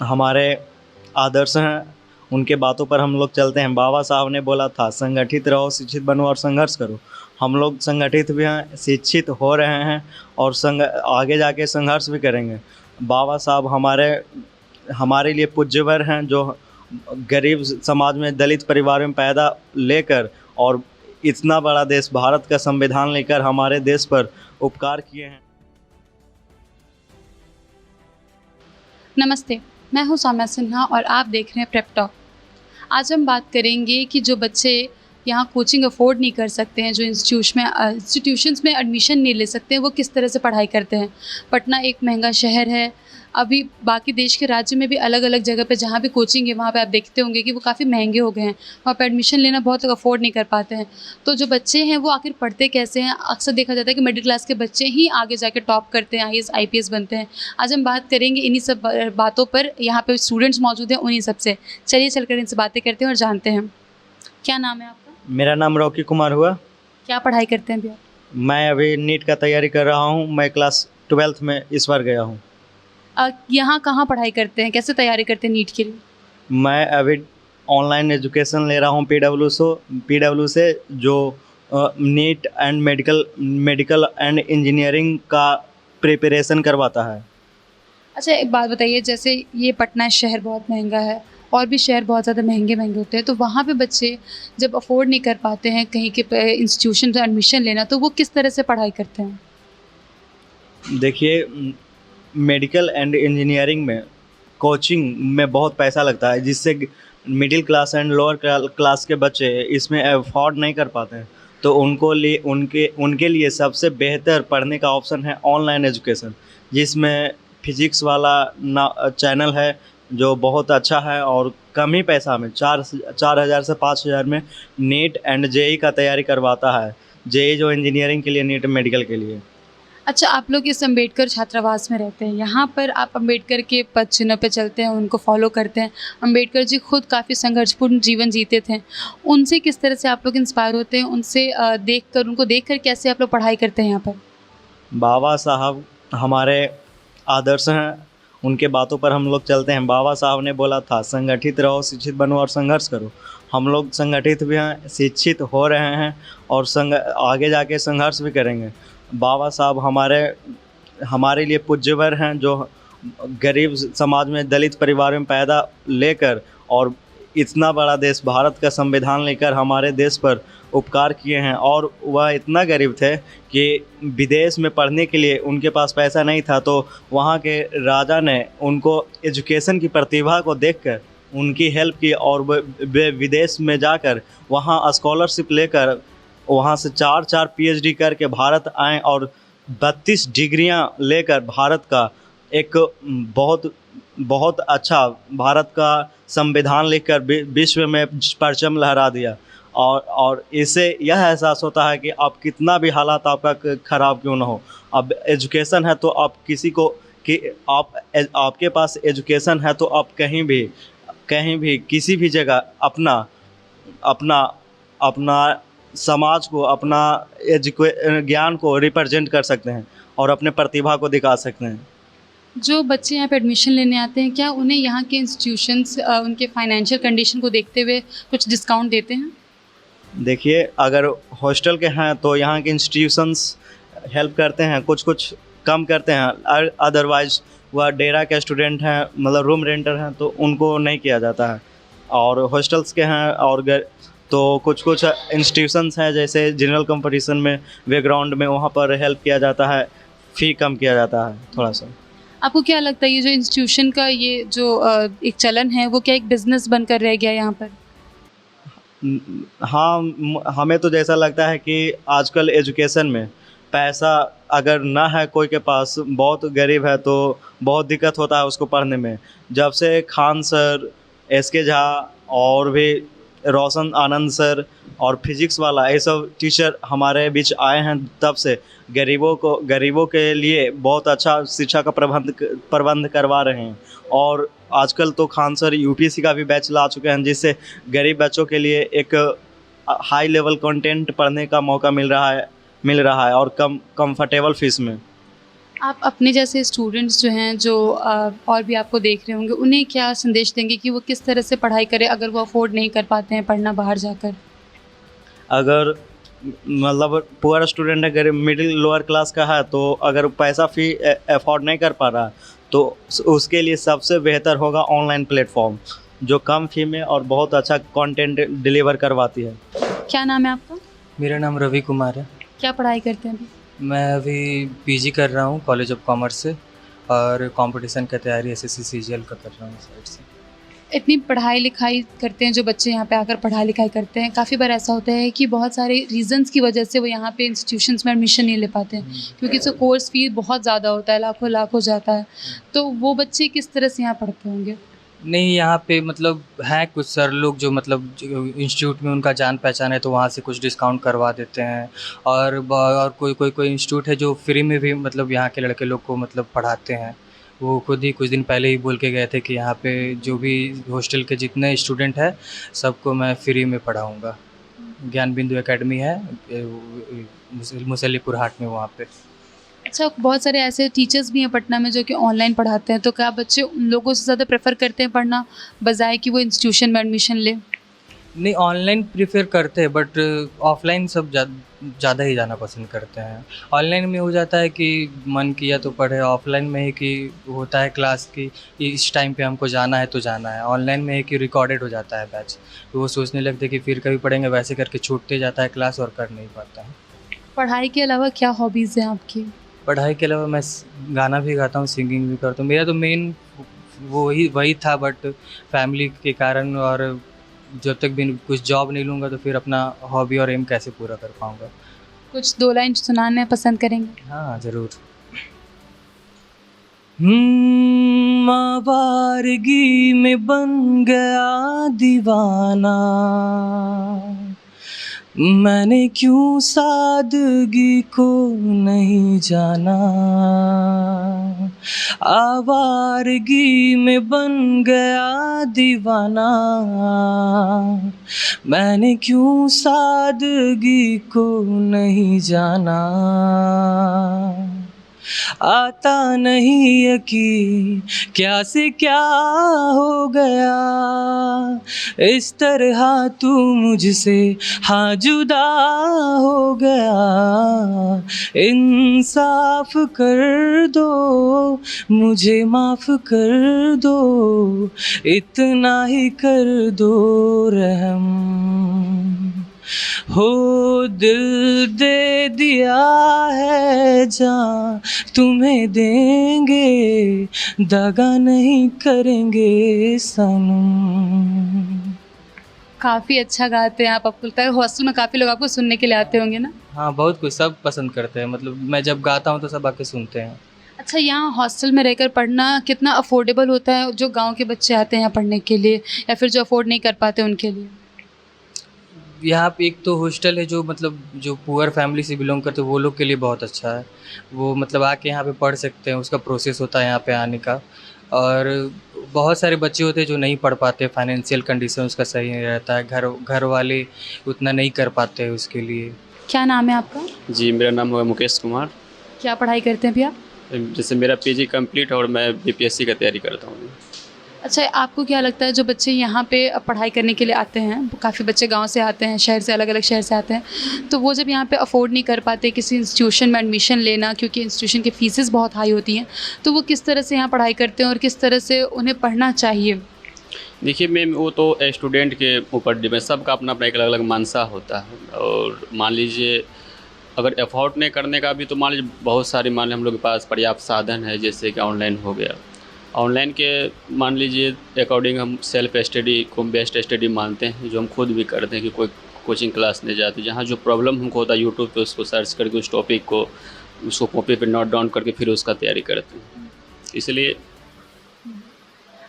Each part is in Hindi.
हमारे आदर्श हैं, उनके बातों पर हम लोग चलते हैं। बाबा साहब ने बोला था संगठित रहो, शिक्षित बनो और संघर्ष करो। हम लोग संगठित भी हैं, शिक्षित हो रहे हैं और आगे जाके संघर्ष भी करेंगे। बाबा साहब हमारे लिए पूज्यवर हैं, जो गरीब समाज में, दलित परिवार में पैदा लेकर और इतना बड़ा देश भारत का संविधान लेकर हमारे देश पर उपकार किए हैं। नमस्ते, मैं हूँ सौम्या सिन्हा और आप देख रहे हैं प्रेप टॉक। आज हम बात करेंगे कि जो बच्चे यहाँ कोचिंग अफोर्ड नहीं कर सकते हैं, जो इंस्टीट्यूशंस में एडमिशन नहीं ले सकते हैं, वो किस तरह से पढ़ाई करते हैं। पटना एक महंगा शहर है। अभी बाकी देश के राज्य में भी अलग अलग जगह पे जहाँ भी कोचिंग है, वहाँ पे आप देखते होंगे कि वो काफ़ी महंगे हो गए हैं। वहाँ पे एडमिशन लेना बहुत लोग अफोर्ड नहीं कर पाते हैं। तो जो बच्चे हैं वो आखिर पढ़ते कैसे हैं? अक्सर देखा जाता है कि मिडिल क्लास के बच्चे ही आगे जाके टॉप करते हैं, IAS IPS बनते हैं। आज हम बात करेंगे इन्हीं सब बातों पर। यहाँ पे स्टूडेंट्स मौजूद हैं उन्हीं सब से। चलिए चलकर इनसे बातें करते हैं और जानते हैं। क्या नाम है आपका? मेरा नाम रॉकी कुमार हुआ। क्या पढ़ाई करते हैं भैया? मैं अभी नीट का तैयारी कर रहा हूँ। मैं क्लास 12th में इस बार गया हूँ। यहाँ कहाँ पढ़ाई करते हैं, कैसे तैयारी करते हैं नीट के लिए? मैं अभी ऑनलाइन एजुकेशन ले रहा हूँ PW से, जो neat and medical and engineering का प्रिपरेशन करवाता है। अच्छा, एक बात बताइए, जैसे ये पटना शहर बहुत महंगा है और भी शहर बहुत ज़्यादा महंगे महंगे होते हैं, तो वहाँ पे बच्चे जब अफोर्ड नहीं कर पाते हैं कहीं के इंस्टीट्यूशन में एडमिशन लेना, तो वो किस तरह से पढ़ाई करते हैं? देखिए, मेडिकल एंड इंजीनियरिंग में कोचिंग में बहुत पैसा लगता है, जिससे middle class and lower class के बच्चे इसमें अफोर्ड नहीं कर पाते हैं। तो उनके लिए सबसे बेहतर पढ़ने का ऑप्शन है ऑनलाइन एजुकेशन, जिसमें फिजिक्स वाला चैनल है, जो बहुत अच्छा है और कम ही पैसा में 4,000 से 5,000 में नीट एंड जेई का तैयारी करवाता है। जेई जो इंजीनियरिंग के लिए, नीट मेडिकल के लिए। अच्छा, आप लोग इस अम्बेडकर छात्रावास में रहते हैं, यहाँ पर आप अम्बेडकर के पद चिन्ह पे चलते हैं, उनको फॉलो करते हैं। अम्बेडकर जी खुद काफ़ी संघर्षपूर्ण जीवन जीते थे। उनसे किस तरह से आप लोग इंस्पायर होते हैं? उनको देख कर कैसे आप लोग पढ़ाई करते हैं यहाँ पर? बाबा साहब हमारे आदर्श हैं, उनके बातों पर हम लोग चलते हैं। बाबा साहब ने बोला था संगठित रहो, शिक्षित बनो और संघर्ष करो। हम लोग संगठित भी हैं, शिक्षित हो रहे हैं और आगे जाके संघर्ष भी करेंगे। बाबा साहब हमारे लिए पूज्यवर हैं, जो गरीब समाज में, दलित परिवार में पैदा लेकर और इतना बड़ा देश भारत का संविधान लेकर हमारे देश पर उपकार किए हैं। और वह इतना गरीब थे कि विदेश में पढ़ने के लिए उनके पास पैसा नहीं था, तो वहाँ के राजा ने उनको एजुकेशन की प्रतिभा को देखकर उनकी हेल्प की और वे विदेश में जाकर वहाँ स्कॉलरशिप लेकर वहाँ से 4 PhD करके भारत आए और 32 डिग्रियाँ लेकर भारत का एक बहुत अच्छा, भारत का संविधान लिखकर विश्व में परचम लहरा दिया। और इससे यह एहसास होता है कि आप कितना भी हालात आपका ख़राब क्यों ना हो, अब एजुकेशन है तो आप आपके पास एजुकेशन है तो आप कहीं भी किसी भी जगह अपना समाज को, अपना ज्ञान को रिप्रेजेंट कर सकते हैं और अपने प्रतिभा को दिखा सकते हैं। जो बच्चे यहाँ पे एडमिशन लेने आते हैं, क्या उन्हें यहाँ के इंस्टीट्यूशंस उनके फाइनेंशियल कंडीशन को देखते हुए कुछ डिस्काउंट देते हैं? देखिए, अगर हॉस्टल के हैं तो यहाँ के इंस्टीट्यूशंस हेल्प करते हैं, कुछ कम करते हैं। अदरवाइज वह डेरा के स्टूडेंट हैं, मतलब रूम रेंटर हैं, तो उनको नहीं किया जाता है। और हॉस्टल्स के हैं और तो कुछ इंस्टीट्यूशंस हैं, जैसे जनरल कंपटीशन में, बैकग्राउंड में, वहाँ पर हेल्प किया जाता है, फ़ी कम किया जाता है थोड़ा सा। आपको क्या लगता है ये जो इंस्टीट्यूशन का ये जो एक चलन है, वो क्या एक बिजनेस बनकर रह गया यहाँ पर? हाँ, हमें तो जैसा लगता है कि आजकल एजुकेशन में पैसा अगर ना है, कोई के पास बहुत गरीब है तो बहुत दिक्कत होता है उसको पढ़ने में। जब से खान सर, SK झा और भी रोशन आनंद सर और फिजिक्स वाला ये सब टीचर हमारे बीच आए हैं, तब से गरीबों के लिए बहुत अच्छा शिक्षा का प्रबंध करवा रहे हैं। और आजकल तो खान सर UPSC का भी बैच ला चुके हैं, जिससे गरीब बच्चों के लिए एक हाई लेवल कंटेंट पढ़ने का मौका मिल रहा है और कम कंफर्टेबल फीस में। आप अपने जैसे स्टूडेंट्स जो हैं जो और भी आपको देख रहे होंगे, उन्हें क्या संदेश देंगे कि वो किस तरह से पढ़ाई करें अगर वो अफ़ोर्ड नहीं कर पाते हैं पढ़ना बाहर जाकर? अगर मतलब पुअर स्टूडेंट अगर मिडिल लोअर क्लास का है तो अगर पैसा फ़ी अफोर्ड नहीं कर पा रहा तो उसके लिए सबसे बेहतर होगा ऑनलाइन प्लेटफॉर्म जो कम फ़ी में और बहुत अच्छा कंटेंट डिलीवर करवाती है। क्या नाम है आपका? मेरा नाम रवि कुमार है। क्या पढ़ाई करते हैं अभी? मैं अभी पीजी कर रहा हूँ कॉलेज ऑफ कॉमर्स से और कंपटीशन की तैयारी एसएससी सीजीएल का कर रहा हूँ साइड से। इतनी पढ़ाई लिखाई करते हैं जो बच्चे यहाँ पे आकर पढ़ाई लिखाई करते हैं, काफ़ी बार ऐसा होता है कि बहुत सारे रीज़न्स की वजह से वो यहाँ पे इंस्टीट्यूशंस में एडमिशन नहीं ले पाते हैं क्योंकि इसका कोर्स फ़ी बहुत ज़्यादा होता है, लाखों लाख हो जाता है। तो वो बच्चे किस तरह से यहाँ पढ़ते होंगे? नहीं, यहाँ पे मतलब हैं कुछ सर लोग जो मतलब इंस्टीट्यूट में उनका जान पहचान है तो वहाँ से कुछ डिस्काउंट करवा देते हैं और कोई इंस्टीट्यूट है जो फ्री में भी मतलब यहाँ के लड़के लोग को मतलब पढ़ाते हैं। वो खुद ही कुछ दिन पहले ही बोल के गए थे कि यहाँ पे जो भी हॉस्टल के जितने स्टूडेंट हैं सबको मैं फ्री में पढ़ाऊँगा। ज्ञान बिंदु एकेडमी है मुसल्लीपुर हाट में वहाँ पे। अच्छा, बहुत सारे ऐसे टीचर्स भी हैं पटना में जो कि ऑनलाइन पढ़ाते हैं, तो क्या बच्चे उन लोगों से ज़्यादा प्रेफ़र करते हैं पढ़ना बजाय कि वो इंस्टीट्यूशन में एडमिशन लें? नहीं, ऑनलाइन प्रेफर करते हैं बट ऑफलाइन सब ज़्यादा ही जाना पसंद करते हैं। ऑनलाइन में हो जाता है कि मन किया तो पढ़े, ऑफलाइन में है कि होता है क्लास की इस टाइम पे हमको जाना है तो जाना है। ऑनलाइन में है कि रिकॉर्डेड हो जाता है बैच, तो वो सोचने लगते हैं कि फिर कभी पढ़ेंगे, वैसे करके छूटते जाता है क्लास और कर नहीं पाता है। पढ़ाई के अलावा क्या हॉबीज़ हैं आपकी? पढ़ाई के अलावा मैं गाना भी गाता हूँ, सिंगिंग भी करता हूँ। मेरा तो मेन वही था बट फैमिली के कारण और जब तक भी कुछ जॉब नहीं लूँगा तो फिर अपना हॉबी और एम कैसे पूरा कर पाऊँगा। कुछ 2 लाइन सुनाना पसंद करेंगे? हाँ ज़रूर। आवारगी में बन गया दीवाना, मैंने क्यों सादगी को नहीं जाना। आवारगी में बन गया दीवाना, मैंने क्यों सादगी को नहीं जाना। आता नहीं यकीन क्या से क्या हो गया, इस तरह तू मुझसे हाँ जुदा हो गया। इंसाफ कर दो, मुझे माफ़ कर दो, इतना ही कर दो रहम। हो दिल दे दिया है जान तुम्हें देंगे, दगा नहीं करेंगे सनम। काफ़ी अच्छा गाते हैं आप। आपको लगता है हॉस्टल में काफ़ी लोग आपको सुनने के लिए आते होंगे ना? हाँ, बहुत कुछ सब पसंद करते हैं, मतलब मैं जब गाता हूँ तो सब आके सुनते हैं। अच्छा, यहाँ हॉस्टल में रहकर पढ़ना कितना अफोर्डेबल होता है जो गाँव के बच्चे आते हैं यहाँ पढ़ने के लिए या फिर जो अफोर्ड नहीं कर पाते उनके लिए? यहाँ पे एक तो हॉस्टल है जो मतलब जो पुअर फैमिली से बिलोंग करते हैं वो लोग के लिए बहुत अच्छा है। वो मतलब आके यहाँ पे पढ़ सकते हैं, उसका प्रोसेस होता है यहाँ पे आने का। और बहुत सारे बच्चे होते हैं जो नहीं पढ़ पाते, फाइनेंशियल कंडीशन उसका सही नहीं रहता है, घर वाले उतना नहीं कर पाते हैं उसके लिए। क्या नाम है आपका? जी, मेरा नाम है मुकेश कुमार। क्या पढ़ाई करते हैं भैया? जैसे मेरा पीजी कंप्लीट है और मैं बीपीएससी का तैयारी करता हूँ। अच्छा, आपको क्या लगता है जो बच्चे यहाँ पे पढ़ाई करने के लिए आते हैं, काफ़ी बच्चे गांव से आते हैं, शहर से, अलग अलग शहर से आते हैं, तो वो जब यहाँ पे अफोर्ड नहीं कर पाते किसी इंस्टीट्यूशन में एडमिशन लेना क्योंकि इंस्टीट्यूशन की फ़ीसेस बहुत हाई होती हैं, तो वो किस तरह से यहाँ पढ़ाई करते हैं और किस तरह से उन्हें पढ़ना चाहिए? देखिए मैम, वो तो स्टूडेंट के ऊपर डिपेंड, सबका अपना अपना एक अलग अलग मानसा होता है। और मान लीजिए अगर अफोर्ड नहीं करने का भी तो मान लीजिए बहुत सारी मान लीजिए हम लोग के पास पर्याप्त साधन है, जैसे कि ऑनलाइन हो गया। ऑनलाइन के मान लीजिए अकॉर्डिंग हम सेल्फ स्टडी को बेस्ट स्टडी मानते हैं, जो हम खुद भी करते हैं कि कोई कोचिंग क्लास नहीं जाते। जहाँ जो प्रॉब्लम हमको होता है यूट्यूब पे उसको सर्च करके उस टॉपिक को उसको कॉपी पे नोट डाउन करके फिर उसका तैयारी करते हैं, इसलिए।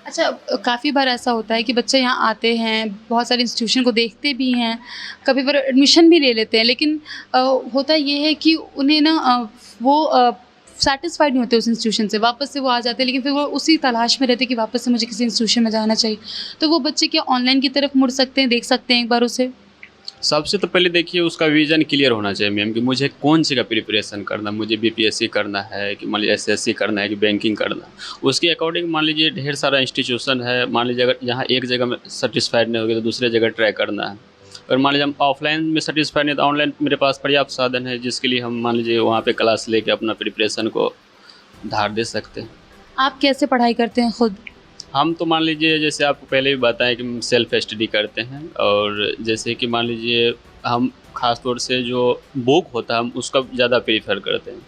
अच्छा, काफ़ी बार ऐसा होता है कि बच्चे यहाँ आते हैं, बहुत सारे इंस्टीट्यूशन को देखते भी हैं, कभी बार एडमिशन भी ले लेते हैं, लेकिन होता ये है कि उन्हें ना वो सैटिस्फाइड नहीं होते उस इंस्टीट्यूशन से, वापस से वो आ जाते हैं, लेकिन फिर वो उसी तलाश में रहते हैं कि वापस से मुझे किसी इंस्टीट्यूशन में जाना चाहिए। तो वो बच्चे क्या ऑनलाइन की तरफ मुड़ सकते हैं, देख सकते हैं एक बार उसे? सबसे तो पहले देखिए उसका विज़न क्लियर होना चाहिए मैम कि मुझे कौन सी का प्रिपरेशन करना है, मुझे बीपीएससी करना है कि मान लीजिए एसएससी करना है कि बैंकिंग करना है। उसके अकॉर्डिंग मान लीजिए ढेर सारा इंस्टीट्यूशन है, मान लीजिए अगर यहाँ एक जगह में सेटिस्फाइड नहीं होगी तो दूसरे जगह ट्राई करना है। और मान लीजिए हम ऑफलाइन में सेटिस्फाइड नहीं तो ऑनलाइन मेरे पास पर्याप्त साधन है जिसके लिए हम मान लीजिए वहाँ पे क्लास लेके अपना प्रिपरेशन को धार दे सकते हैं। आप कैसे पढ़ाई करते हैं खुद? हम तो मान लीजिए जैसे आपको पहले भी बताया कि हम सेल्फ स्टडी करते हैं, और जैसे कि मान लीजिए हम ख़ास तौर से जो बुक होता है हम उसका ज़्यादा प्रीफर करते हैं।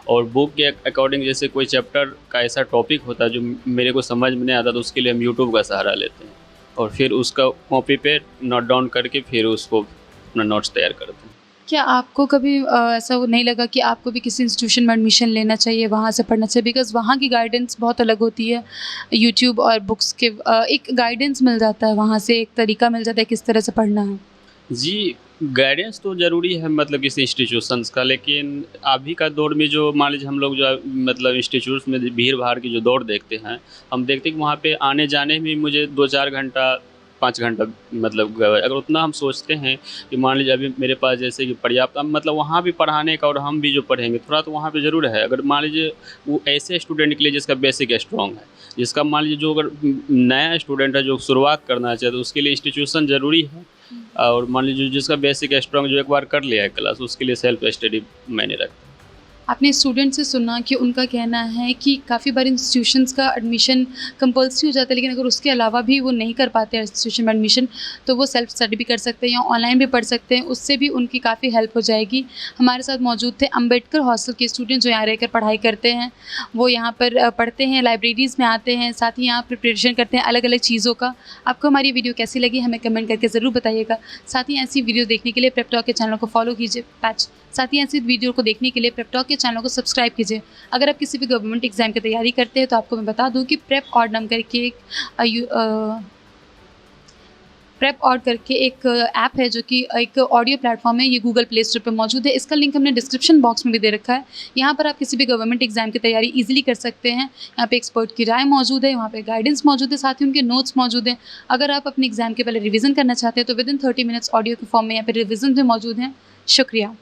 और बुक के अकॉर्डिंग जैसे कोई चैप्टर का ऐसा टॉपिक होता है जो मेरे को समझ में नहीं आता तो उसके लिए हम यूट्यूब का सहारा लेते हैं और फिर उसका कॉपी पे नोट डाउन करके फिर उसको अपना नोट्स तैयार करते हैं। क्या आपको कभी ऐसा वो नहीं लगा कि आपको भी किसी इंस्टीट्यूशन में एडमिशन लेना चाहिए, वहाँ से पढ़ना चाहिए? बिकॉज़ वहाँ की गाइडेंस बहुत अलग होती है। यूट्यूब और बुक्स के एक गाइडेंस मिल जाता है वहाँ से, एक तरीका मिल जाता है किस तरह से पढ़ना है। जी, गाइडेंस तो ज़रूरी है मतलब किसी इंस्टीट्यूशंस का, लेकिन अभी का दौर में जो मान लीजिए हम लोग जो मतलब इंस्टीट्यूट्स में भीड़-भाड़ की जो दौड़ देखते हैं, हम देखते हैं कि वहाँ पे आने-जाने में मुझे 2-4 घंटा 5 घंटा मतलब गए। अगर उतना हम सोचते हैं कि मान लीजिए अभी मेरे पास जैसे कि पर्याप्त अब मतलब वहाँ भी पढ़ाने का और हम भी जो पढ़ेंगे थोड़ा तो वहाँ पे ज़रूर है। अगर मान लीजिए वो ऐसे स्टूडेंट के लिए जिसका बेसिक स्ट्रॉन्ग है, जिसका मान लीजिए जो अगर नया स्टूडेंट है जो शुरुआत करना चाहे तो उसके लिए इंस्टीट्यूशन ज़रूरी है। और मान लीजिए जिसका बेसिक स्ट्रॉन्ग जो एक बार कर लिया है क्लास उसके लिए सेल्फ स्टडी मायने रखता है। आपने स्टूडेंट से सुना कि उनका कहना है कि काफ़ी बार इंस्टीट्यूशंस का एडमिशन कंपल्सरी हो जाता है, लेकिन अगर उसके अलावा भी वो नहीं कर पाते इंस्टीट्यूशन में एडमिशन तो वो सेल्फ स्टडी भी कर सकते हैं या ऑनलाइन भी पढ़ सकते हैं, उससे भी उनकी काफ़ी हेल्प हो जाएगी। हमारे साथ मौजूद थे अम्बेडकर हॉस्टल के स्टूडेंट जो यहाँ रहकर पढ़ाई करते हैं। वो यहाँ पर पढ़ते हैं, लाइब्रेरीज़ में आते हैं, साथ ही यहाँ प्रिपरेशन करते हैं अलग अलग चीज़ों का। आपको हमारी वीडियो कैसी लगी हमें कमेंट करके ज़रूर बताइएगा। साथ ही ऐसी वीडियो देखने के लिए प्रेप टॉक के चैनल को फॉलो कीजिए साथ ही ऐसी वीडियो को देखने के लिए प्रेप टॉक के चैनल को सब्सक्राइब कीजिए। अगर आप किसी भी गवर्नमेंट एग्जाम की तैयारी करते हैं तो आपको मैं बता दूं कि प्रेप ऑड नाम करके एक ऐप है जो कि एक ऑडियो प्लेटफॉर्म है। ये गूगल प्ले स्टोर पे मौजूद है। इसका लिंक हमने डिस्क्रिप्शन बॉक्स में भी दे रखा है। यहाँ पर आप किसी भी गवर्नमेंट एग्जाम की तैयारी इजीली कर सकते हैं। यहाँ पे एक्सपर्ट की राय मौजूद है, वहाँ पे गाइडेंस मौजूद है, साथ ही उनके नोट्स मौजूद हैं। अगर आप अपने एग्जाम के पहले रिवीजन करना चाहते हैं तो विदिन 30 मिनट्स ऑडियो के फॉर्म में यहाँ पे रिवीजन भी मौजूद हैं। शुक्रिया।